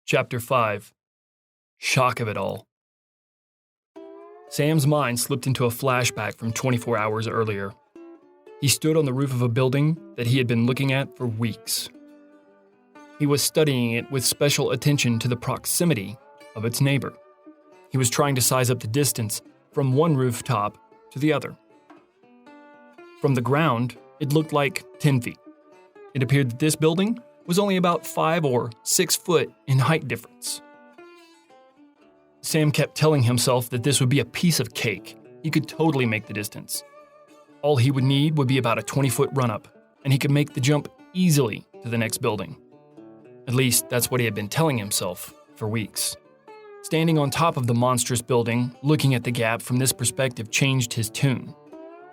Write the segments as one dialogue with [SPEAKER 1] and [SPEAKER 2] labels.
[SPEAKER 1] Chapter 5. Shock of it all. Sam's mind slipped into a flashback from 24 hours earlier. He stood on the roof of a building that he had been looking at for weeks. He was studying it with special attention to the proximity of its neighbor. He was trying to size up the distance from one rooftop to the other. From the ground, it looked like 10 feet. It appeared that this building was only about 5 or 6 foot in height difference. Sam kept telling himself that this would be a piece of cake. He could totally make the distance. All he would need would be about a 20-foot run-up, and he could make the jump easily to the next building. At least, that's what he had been telling himself for weeks. Standing on top of the monstrous building, looking at the gap from this perspective changed his tune.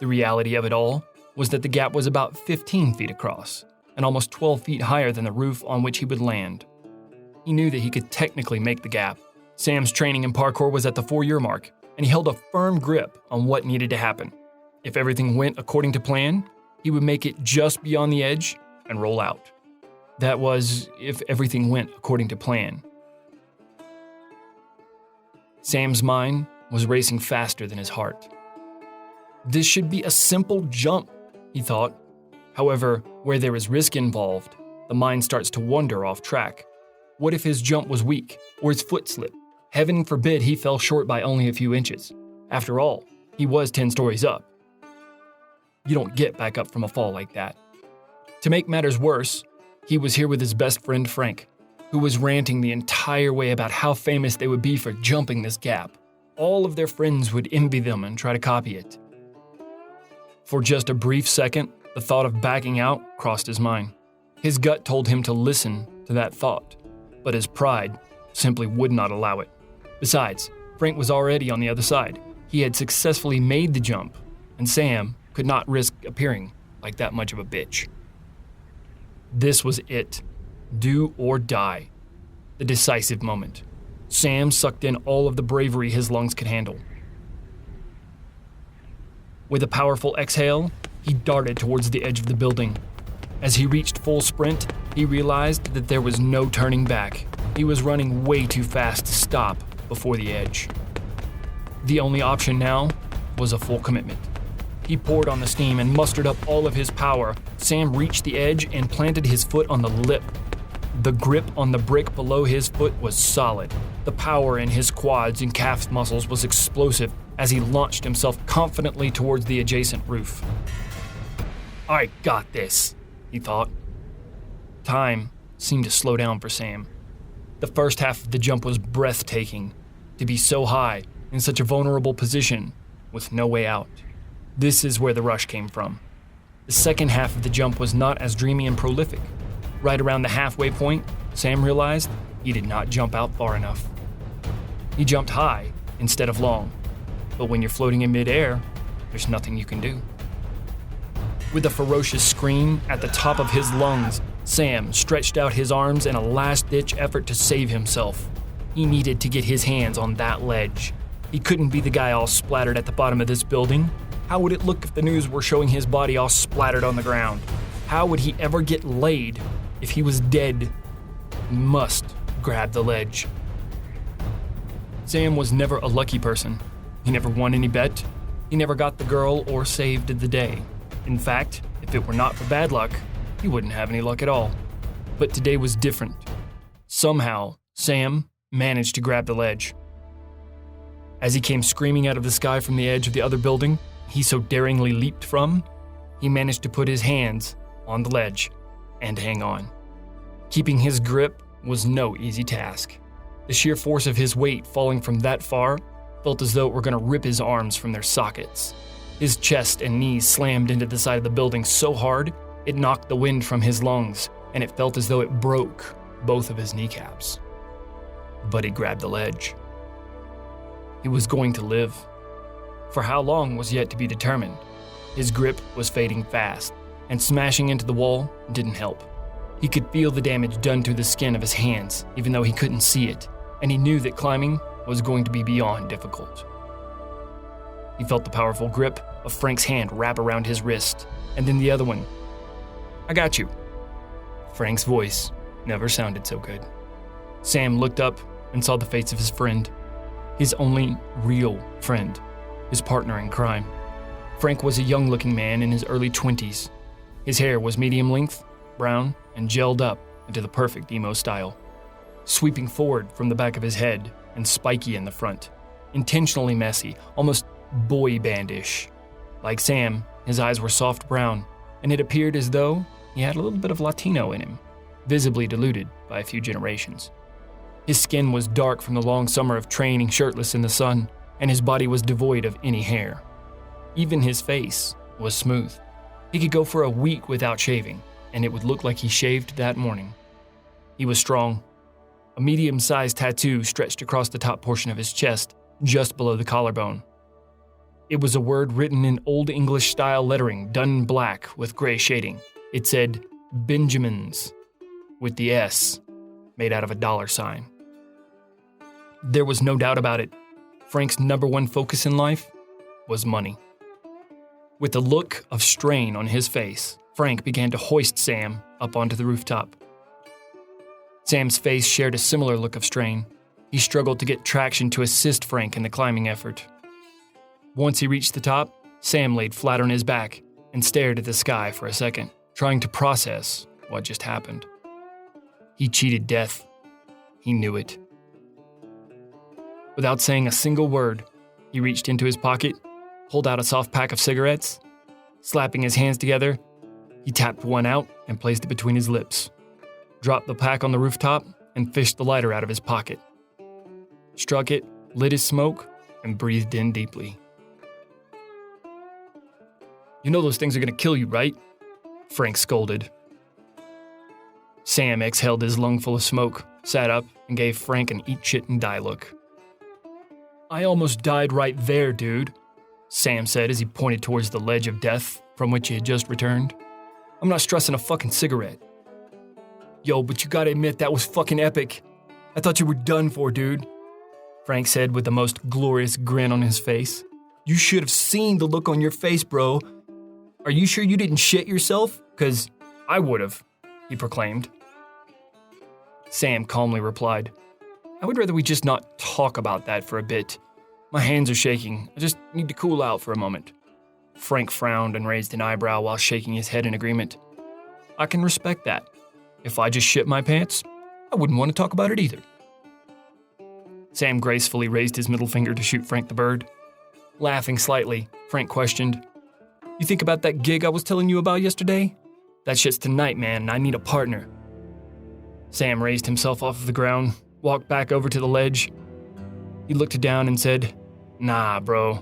[SPEAKER 1] The reality of it all was that the gap was about 15 feet across, and almost 12 feet higher than the roof on which he would land. He knew that he could technically make the gap. Sam's training in parkour was at the 4-year mark, and he held a firm grip on what needed to happen. If everything went according to plan, he would make it just beyond the edge and roll out. That was, if everything went according to plan. Sam's mind was racing faster than his heart. This should be a simple jump, he thought. However, where there is risk involved, the mind starts to wander off track. What if his jump was weak, or his foot slipped? Heaven forbid he fell short by only a few inches. After all, he was 10 stories up. You don't get back up from a fall like that. To make matters worse, he was here with his best friend Frank, who was ranting the entire way about how famous they would be for jumping this gap. All of their friends would envy them and try to copy it. For just a brief second, the thought of backing out crossed his mind. His gut told him to listen to that thought, but his pride simply would not allow it. Besides, Frank was already on the other side. He had successfully made the jump, and Sam could not risk appearing like that much of a bitch. This was it. Do or die. The decisive moment. Sam sucked in all of the bravery his lungs could handle. With a powerful exhale, he darted towards the edge of the building. As he reached full sprint, he realized that there was no turning back. He was running way too fast to stop before the edge. The only option now was a full commitment. He poured on the steam and mustered up all of his power. Sam reached the edge and planted his foot on the lip. The grip on the brick below his foot was solid. The power in his quads and calf muscles was explosive as he launched himself confidently towards the adjacent roof. I got this, he thought. Time seemed to slow down for Sam. The first half of the jump was breathtaking. To be so high, in such a vulnerable position, with no way out. This is where the rush came from. The second half of the jump was not as dreamy and prolific. Right around the halfway point, Sam realized he did not jump out far enough. He jumped high instead of long. But when you're floating in midair, there's nothing you can do. With a ferocious scream at the top of his lungs, Sam stretched out his arms in a last-ditch effort to save himself. He needed to get his hands on that ledge. He couldn't be the guy all splattered at the bottom of this building. How would it look if the news were showing his body all splattered on the ground? How would he ever get laid if he was dead? He must grab the ledge. Sam was never a lucky person. He never won any bet. He never got the girl or saved the day. In fact, if it were not for bad luck, he wouldn't have any luck at all. But today was different. Somehow, Sam managed to grab the ledge. As he came screaming out of the sky from the edge of the other building he so daringly leaped from, he managed to put his hands on the ledge and hang on. Keeping his grip was no easy task. The sheer force of his weight falling from that far felt as though it were going to rip his arms from their sockets. His chest and knees slammed into the side of the building so hard, it knocked the wind from his lungs, and it felt as though it broke both of his kneecaps. But he grabbed the ledge. He was going to live. For how long was yet to be determined. His grip was fading fast, and smashing into the wall didn't help. He could feel the damage done to the skin of his hands, even though he couldn't see it, and he knew that climbing was going to be beyond difficult. He felt the powerful grip of Frank's hand wrap around his wrist, and then the other one. I got you. Frank's voice never sounded so good. Sam looked up and saw the face of his friend. His only real friend. His partner in crime. Frank was a young-looking man in his early 20s. His hair was medium length, brown, and gelled up into the perfect emo style. Sweeping forward from the back of his head and spiky in the front. Intentionally messy, almost boy bandish. Like Sam, his eyes were soft brown, and it appeared as though he had a little bit of Latino in him, visibly diluted by a few generations. His skin was dark from the long summer of training shirtless in the sun, and his body was devoid of any hair. Even his face was smooth. He could go for a week without shaving, and it would look like he shaved that morning. He was strong. A medium-sized tattoo stretched across the top portion of his chest, just below the collarbone. It was a word written in Old English-style lettering done in black with gray shading. It said, Benjamins, with the S made out of a $sign. There was no doubt about it. Frank's number one focus in life was money. With a look of strain on his face, Frank began to hoist Sam up onto the rooftop. Sam's face shared a similar look of strain. He struggled to get traction to assist Frank in the climbing effort. Once he reached the top, Sam laid flat on his back and stared at the sky for a second, trying to process what just happened. He cheated death. He knew it. Without saying a single word, he reached into his pocket, pulled out a soft pack of cigarettes. Slapping his hands together, he tapped one out and placed it between his lips, dropped the pack on the rooftop, and fished the lighter out of his pocket. Struck it, lit his smoke, and breathed in deeply. "You know those things are gonna kill you, right?" Frank scolded. Sam exhaled his lungful of smoke, sat up, and gave Frank an eat shit and die look. "I almost died right there, dude," Sam said as he pointed towards the ledge of death from which he had just returned. "I'm not stressing a fucking cigarette." "Yo, but you gotta admit that was fucking epic. I thought you were done for, dude," Frank said with the most glorious grin on his face. "You should have seen the look on your face, bro. Are you sure you didn't shit yourself? 'Cause I would've," he proclaimed. Sam calmly replied, "I would rather we just not talk about that for a bit. My hands are shaking. I just need to cool out for a moment." Frank frowned and raised an eyebrow while shaking his head in agreement. "I can respect that. If I just shit my pants, I wouldn't want to talk about it either." Sam gracefully raised his middle finger to shoot Frank the bird. Laughing slightly, Frank questioned, "You think about that gig I was telling you about yesterday? That shit's tonight, man, and I need a partner." Sam raised himself off of the ground, walked back over to the ledge. He looked down and said, "Nah, bro,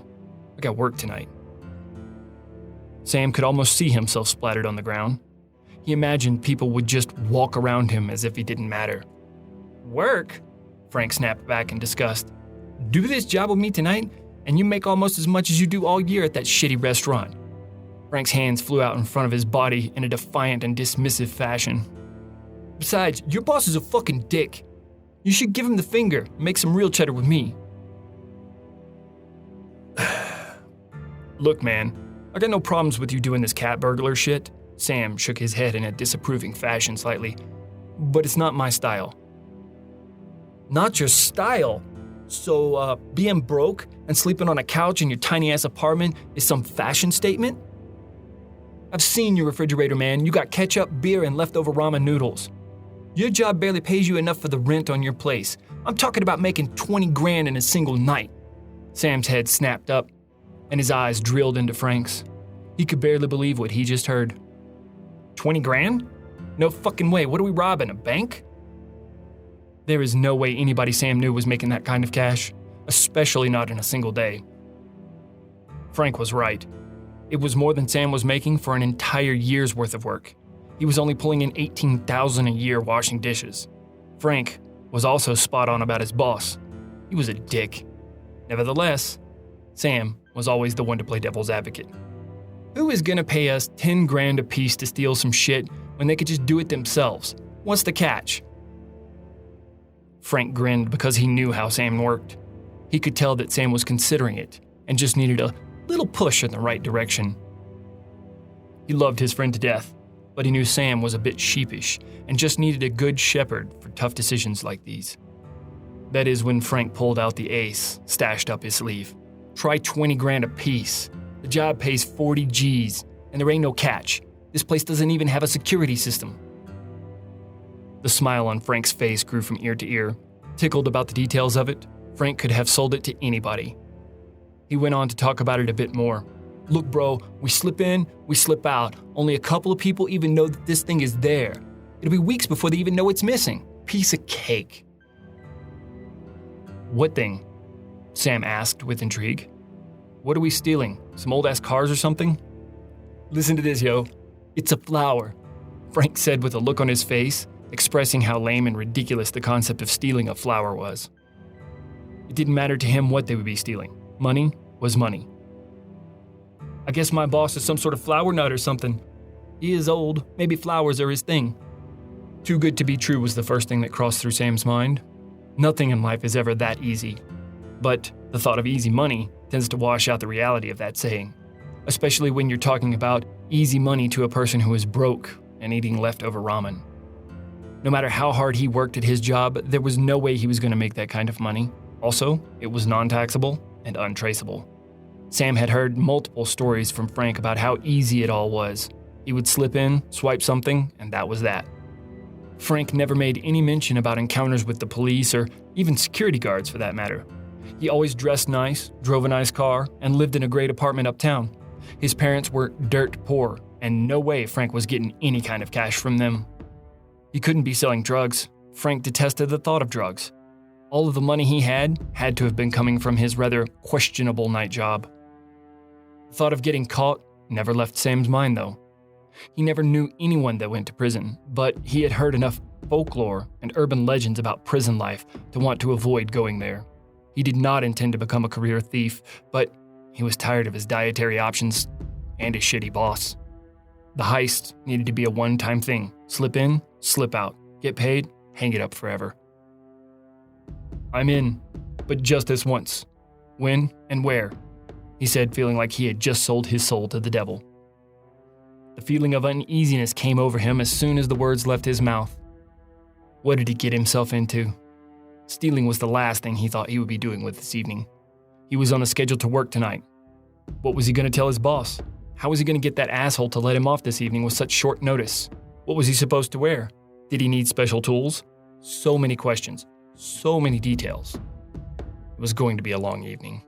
[SPEAKER 1] I got work tonight." Sam could almost see himself splattered on the ground. He imagined people would just walk around him as if he didn't matter. "Work?" Frank snapped back in disgust. "Do this job with me tonight, and you make almost as much as you do all year at that shitty restaurant." Frank's hands flew out in front of his body in a defiant and dismissive fashion. "Besides, your boss is a fucking dick. You should give him the finger and make some real cheddar with me." "Look, man, I got no problems with you doing this cat burglar shit." Sam shook his head in a disapproving fashion slightly. "But it's not my style." "Not your style? So, being broke and sleeping on a couch in your tiny-ass apartment is some fashion statement? I've seen your refrigerator, man. You got ketchup, beer, and leftover ramen noodles. Your job barely pays you enough for the rent on your place. I'm talking about making 20 grand in a single night." Sam's head snapped up, and his eyes drilled into Frank's. He could barely believe what he just heard. 20 grand? No fucking way. What are we robbing, a bank? There is no way anybody Sam knew was making that kind of cash, especially not in a single day. Frank was right. It was more than Sam was making for an entire year's worth of work. He was only pulling in $18,000 a year washing dishes. Frank was also spot on about his boss. He was a dick. Nevertheless, Sam was always the one to play devil's advocate. Who is gonna pay us 10 grand a piece to steal some shit when they could just do it themselves? What's the catch? Frank grinned because he knew how Sam worked. He could tell that Sam was considering it and just needed a little push in the right direction. He loved his friend to death, but he knew Sam was a bit sheepish and just needed a good shepherd for tough decisions like these. That is when Frank pulled out the ace stashed up his sleeve. Try 20 grand a piece. The job pays 40 G's, and there ain't no catch. This place doesn't even have a security system. The smile on Frank's face grew from ear to ear. Tickled about the details of it, Frank could have sold it to anybody. He went on to talk about it a bit more. Look, bro, we slip in, we slip out. Only a couple of people even know that this thing is there. It'll be weeks before they even know it's missing. Piece of cake. What thing? Sam asked with intrigue. What are we stealing? Some old-ass cars or something? Listen to this, yo. It's a flower, Frank said with a look on his face, expressing how lame and ridiculous the concept of stealing a flower was. It didn't matter to him what they would be stealing. Money was money. I guess my boss is some sort of flower nut or something. He is old. Maybe flowers are his thing. Too good to be true was the first thing that crossed through Sam's mind. Nothing in life is ever that easy. But the thought of easy money tends to wash out the reality of that saying, especially when you're talking about easy money to a person who is broke and eating leftover ramen. No matter how hard he worked at his job, there was no way he was going to make that kind of money. Also, it was non-taxable and untraceable. Sam had heard multiple stories from Frank about how easy it all was. He would slip in, swipe something, and that was that. Frank never made any mention about encounters with the police or even security guards for that matter. He always dressed nice, drove a nice car, and lived in a great apartment uptown. His parents were dirt poor, and no way Frank was getting any kind of cash from them. He couldn't be selling drugs. Frank detested the thought of drugs. All of the money he had to have been coming from his rather questionable night job. The thought of getting caught never left Sam's mind, though. He never knew anyone that went to prison, but he had heard enough folklore and urban legends about prison life to want to avoid going there. He did not intend to become a career thief, but he was tired of his dietary options and his shitty boss. The heist needed to be a one-time thing. Slip in, slip out. Get paid, hang it up forever. I'm in, but just this once. When and where? He said, feeling like he had just sold his soul to the devil. The feeling of uneasiness came over him as soon as the words left his mouth. What did he get himself into? Stealing was the last thing he thought he would be doing with this evening. He was on a schedule to work tonight. What was he going to tell his boss? How was he going to get that asshole to let him off this evening with such short notice? What was he supposed to wear? Did he need special tools? So many questions, so many details. It was going to be a long evening.